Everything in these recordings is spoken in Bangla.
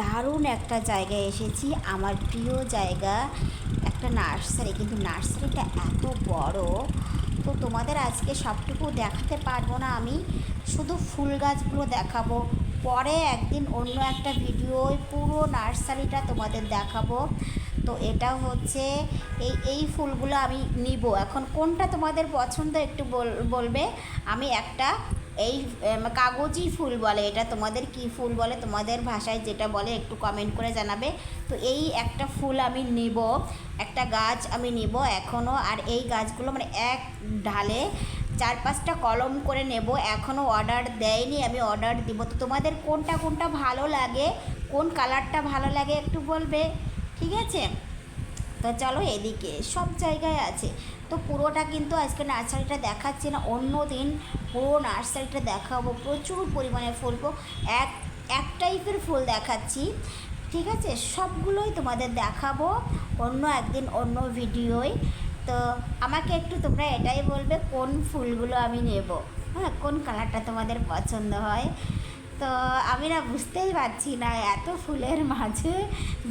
দারুণ একটা জায়গায় এসেছি, আমার প্রিয় জায়গা, একটা নার্সারি। কিন্তু নার্সারিটা এত বড়, তো তোমাদের আজকে সবটুকু দেখাতে পারবো না। আমি শুধু ফুল গাছগুলো দেখাবো, পরে একদিন অন্য একটা ভিডিওয় পুরো নার্সারিটা তোমাদের দেখাবো। তো এটা হচ্ছে এই ফুলগুলো আমি নিব। এখন কোনটা তোমাদের পছন্দ একটু বলবে। আমি একটা এই কাগজি ফুল বলে, এটা তোমাদের কি ফুল বলে, তোমাদের ভাষায় যেটা বলে একটু কমেন্ট করে জানাবে। তো এই একটা ফুল আমি নিব, একটা গাছ আমি নিব এখনও। আর এই গাছগুলো মানে এক ঢালে 4-5টা কলম করে নেব, এখনও অর্ডার দেয়নি, আমি অর্ডার দিব। তো তোমাদের কোনটা কোনটা ভালো লাগে, কোন কালারটা ভালো লাগে একটু বলবে, ঠিক আছে? তো চলো, এদিকে সব জায়গায় আছে। তো পুরোটা কিন্তু আজকে নার্সারিটা দেখাচ্ছি না, অন্য দিন পুরো নার্সারিটা দেখাবো। প্রচুর পরিমাণে ফুল, এক এক টাইপের ফুল দেখাচ্ছি, ঠিক আছে? সবগুলোই তোমাদের দেখাবো অন্য একদিন অন্য ভিডিওয়। তো আমাকে একটু তোমরা এটাই বলবে কোন ফুলগুলো আমি নেব, হ্যাঁ, কোন কালারটা তোমাদের পছন্দ হয়। তো আমি না বুঝতেই পারছি না, এত ফুলের মাঝে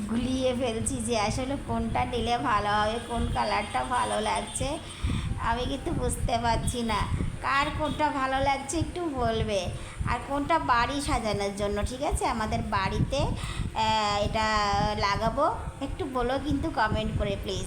গুলিয়ে ফেলছি যে আসলে কোনটা নিলে ভালো হবে, কোন কালারটা ভালো লাগছে। আমি কিন্তু বুঝতে পারছি না কার কোনটা ভালো লাগছে, একটু বলবে। আর কোনটা বাড়ি সাজানোর জন্য, ঠিক আছে, আমাদের বাড়িতে এটা লাগাবো, একটু বলো কিন্তু কমেন্ট করে প্লিজ।